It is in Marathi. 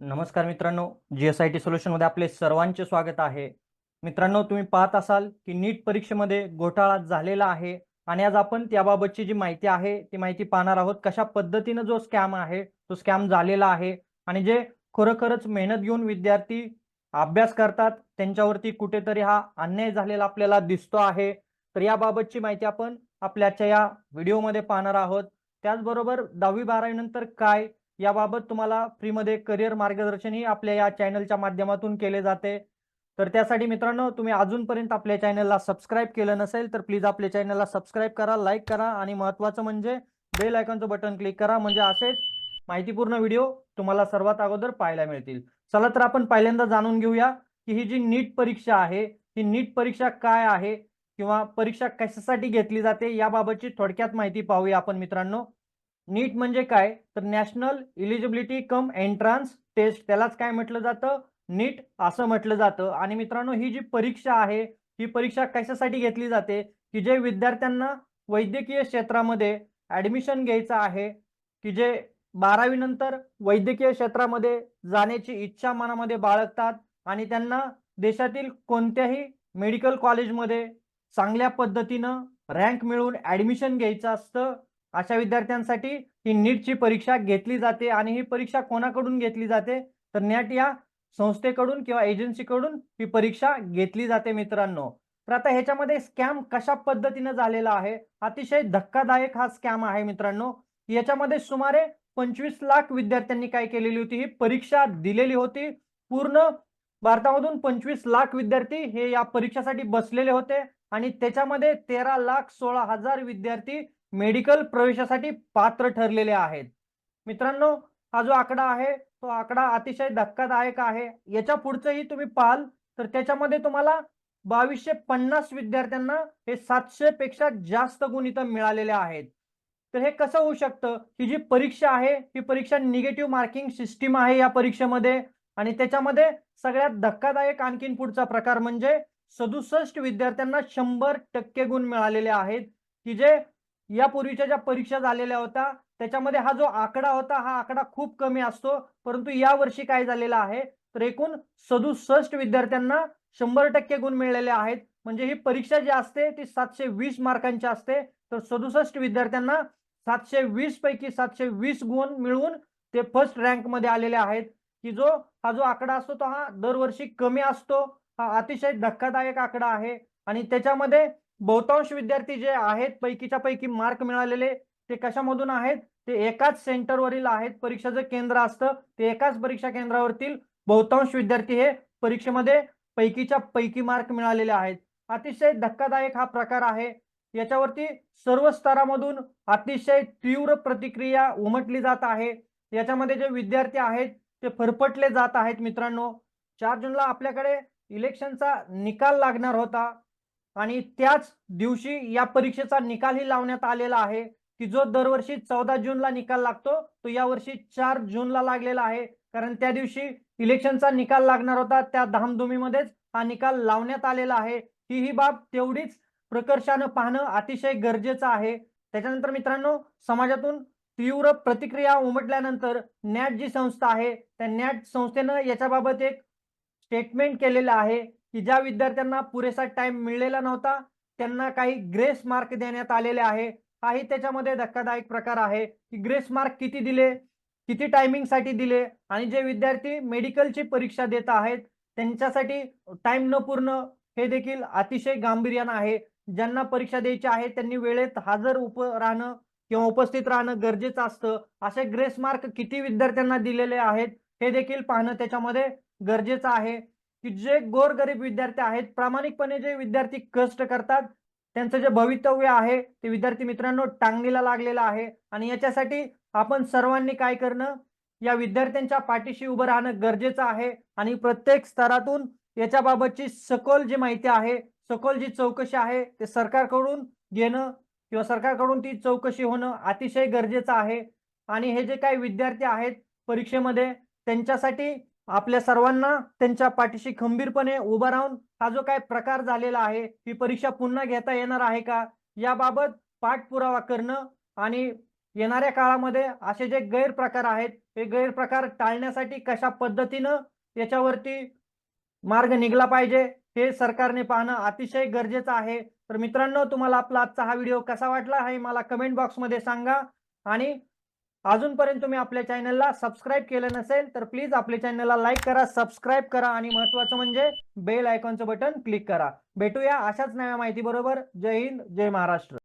नमस्कार मित्रांनो, GSIT सोल्युशनमध्ये आपले सर्वांचे स्वागत आहे. मित्रांनो, तुम्ही पाहत असाल की नीट परीक्षेमध्ये घोटाळा झालेला आहे आणि आज आपण त्याबाबतची जी माहिती आहे ती माहिती पाहणार आहोत. कशा पद्धतीने जो स्कॅम आहे तो स्कॅम झालेला आहे आणि जे खरोखरच मेहनत घेऊन विद्यार्थी अभ्यास करतात त्यांच्यावरती कुठेतरी हा अन्याय झालेला आपल्याला दिसतो आहे. तर याबाबतची माहिती आपण आपल्याच्या या व्हिडिओमध्ये पाहणार आहोत. त्याचबरोबर 10वी-12वी नंतर काय याबाबत तुम्हाला फ्रीमध्ये करिअर मार्गदर्शनही आपल्या या चॅनलच्या माध्यमातून केले जाते. तर त्यासाठी मित्रांनो, तुम्ही अजूनपर्यंत आपल्या चॅनलला सबस्क्राईब केलं नसेल तर प्लीज आपल्या चॅनलला सबस्क्राईब करा, लाईक करा आणि महत्त्वाचं म्हणजे बेल आयकॉनचं बटन क्लिक करा, म्हणजे असेच माहितीपूर्ण व्हिडिओ तुम्हाला सर्वात अगोदर पाहायला मिळतील. चला तर आपण पहिल्यांदा जाणून घेऊया की ही जी नीट परीक्षा आहे, ही नीट परीक्षा काय आहे किंवा परीक्षा कशासाठी घेतली जाते याबाबतची थोडक्यात माहिती पाहूया आपण मित्रांनो. नीट म्हणजे काय तर नॅशनल इलिजिबिलिटी कम एंट्रन्स टेस्ट, त्यालाच काय म्हटलं जातं, नीट असं म्हटलं जातं. आणि मित्रांनो, ही जी परीक्षा आहे ही परीक्षा कशासाठी घेतली जाते की जे विद्यार्थ्यांना वैद्यकीय क्षेत्रामध्ये ऍडमिशन घ्यायचं आहे, की जे 12वी नंतर वैद्यकीय क्षेत्रामध्ये जाण्याची इच्छा मनामध्ये बाळगतात आणि त्यांना देशातील कोणत्याही मेडिकल कॉलेजमध्ये चांगल्या पद्धतीनं रँक मिळवून ऍडमिशन घ्यायचं असतं. अशा विद्यार्थ्यांसाठी ही नीटची परीक्षा घेतली जाते आणि ही परीक्षा कोणाकडून घेतली जाते तर नॅट या संस्थेकडून किंवा एजन्सीकडून ही परीक्षा घेतली जाते मित्रांनो. तर आता ह्याच्यामध्ये स्कॅम कशा पद्धतीने झालेला आहे, अतिशय धक्कादायक हा स्कॅम आहे मित्रांनो. याच्यामध्ये सुमारे 25 लाख विद्यार्थ्यांनी काय केलेली होती, ही परीक्षा दिलेली होती. पूर्ण भारतामधून 25 लाख विद्यार्थी हे या परीक्षेसाठी बसलेले होते आणि त्याच्यामध्ये 13,16,000 विद्यार्थी मेडिकल प्रवेशासाठी पात्र ठरलेले आहेत. मित्रांनो, हा जो आकडा आहे तो आकडा अतिशय धक्कादायक आहे. याच्या पुढचंही तुम्ही पाहाल तर त्याच्यामध्ये तुम्हाला 2250 विद्यार्थ्यांना हे 700 पेक्षा जास्त गुण इथं मिळालेले आहेत. तर हे कसं होऊ शकतं? ही जी परीक्षा आहे ही परीक्षा निगेटिव्ह मार्किंग सिस्टीम आहे या परीक्षेमध्ये. आणि त्याच्यामध्ये सगळ्यात धक्कादायक आणखीन पुढचा प्रकार म्हणजे 67 विद्यार्थ्यांना 100% गुण मिळालेले आहेत, की जे यापूर्वीच्या ज्या परीक्षा झालेल्या होत्या त्याच्यामध्ये हा जो आकडा होता हा आकडा खूप कमी असतो. परंतु यावर्षी काय झालेलं आहे तर एकूण 67 विद्यार्थ्यांना 100% गुण मिळालेले आहेत. म्हणजे ही परीक्षा जी असते ती 720 मार्कांची असते. तर 67 विद्यार्थ्यांना 720 पैकी 720 गुण मिळवून ते फर्स्ट रँक मध्ये आलेले आहेत. की जो हा जो आकडा असतो तो हा दरवर्षी कमी असतो. हा अतिशय धक्कादायक आकडा आहे. आणि त्याच्यामध्ये बहुतांश विद्यार्थी जे आहेत पैकीच्या पैकी मार्क मिळालेले ते कशामधून आहेत, ते एकाच सेंटरवरील आहेत. परीक्षेचं केंद्र असतं ते एकाच परीक्षा केंद्रावरील बहुतांश विद्यार्थी हे परीक्षेमध्ये पैकीच्या पैकी मार्क मिळालेले आहेत. अतिशय धक्कादायक हा प्रकार आहे. याच्यावरती सर्व स्तरामधून अतिशय तीव्र प्रतिक्रिया उमटली जात आहे. याच्यामध्ये जे विद्यार्थी आहेत ते फरफटले जात आहेत मित्रांनो. 4 जूनला आपल्याकडे इलेक्शनचा निकाल लागणार होता आणि त्याच दिवशी या परीक्षेचा निकालही लावण्यात आलेला आहे, की जो दरवर्षी 14 जूनला निकाल लागतो तो यावर्षी 4 जूनला लागलेला आहे. कारण त्या दिवशी इलेक्शनचा निकाल लागणार होता, त्या धामधुमीमध्येच हा निकाल लावण्यात आलेला आहे. ही बाब तेवढीच प्रकर्षानं पाहणं अतिशय गरजेचं आहे. त्याच्यानंतर मित्रांनो, समाजातून तीव्र प्रतिक्रिया उमटल्यानंतर नॅट जी संस्था आहे त्या नॅट संस्थेनं याच्याबाबत एक स्टेटमेंट केलेलं आहे, की ज्या विद्यार्थ्यांना पुरेसा टाइम मिळालेला नव्हता त्यांना काही ग्रेस मार्क देण्यात आलेले आहे. हाही त्याच्यामध्ये धक्कादायक प्रकार आहे, की ग्रेस मार्क किती दिले, किती टायमिंगसाठी दिले आणि जे विद्यार्थी मेडिकलची परीक्षा देत आहेत त्यांच्यासाठी टाइम न पूर्ण हे देखील अतिशय गांभीर्यानं आहे. ज्यांना परीक्षा द्यायची आहे त्यांनी वेळेत हजर राहणं किंवा उपस्थित राहणं गरजेचं असतं. असे ग्रेस मार्क किती विद्यार्थ्यांना दिलेले आहेत हे देखील पाहणं त्याच्यामध्ये गरजेचं आहे. की जे गोरगरीब विद्यार्थी आहेत, प्रामाणिकपणे जे विद्यार्थी कष्ट करतात त्यांचं जे भवितव्य आहे ते विद्यार्थी मित्रांनो टांगणीला लागलेलं आहे. आणि याच्यासाठी आपण सर्वांनी काय करणं, या विद्यार्थ्यांच्या पाठीशी उभं राहणं गरजेचं आहे. आणि प्रत्येक स्तरातून याच्याबाबतची सखोल जी माहिती आहे, सखोल जी चौकशी आहे ते सरकारकडून घेणं किंवा सरकारकडून ती चौकशी होणं अतिशय गरजेचं आहे. आणि हे जे काही विद्यार्थी आहेत परीक्षेमध्ये त्यांच्यासाठी आपल्या सर्वांना त्यांच्या पाठीशी खंबीरपणे उभं राहून हा जो काही प्रकार झालेला आहे, ही परीक्षा पुन्हा घेता येणार आहे का याबाबत पाठपुरावा करणं आणि येणाऱ्या काळामध्ये असे जे गैरप्रकार आहेत हे गैरप्रकार टाळण्यासाठी कशा पद्धतीनं याच्यावरती मार्ग निघला पाहिजे हे सरकारने पाहणं अतिशय गरजेचं आहे. तर मित्रांनो, तुम्हाला आपला आजचा हा व्हिडिओ कसा वाटला हे मला कमेंट बॉक्समध्ये सांगा. आणि अजूनपर्यंत तुम्ही आपल्या चॅनलला सबस्क्राईब केलं नसेल तर प्लीज आपल्या चॅनलला लाईक करा, सबस्क्राईब करा आणि महत्त्वाचं म्हणजे बेल आयकॉनचं बटन क्लिक करा. भेटूया अशाच नव्या माहिती बरोबर. जय हिंद, जय महाराष्ट्र.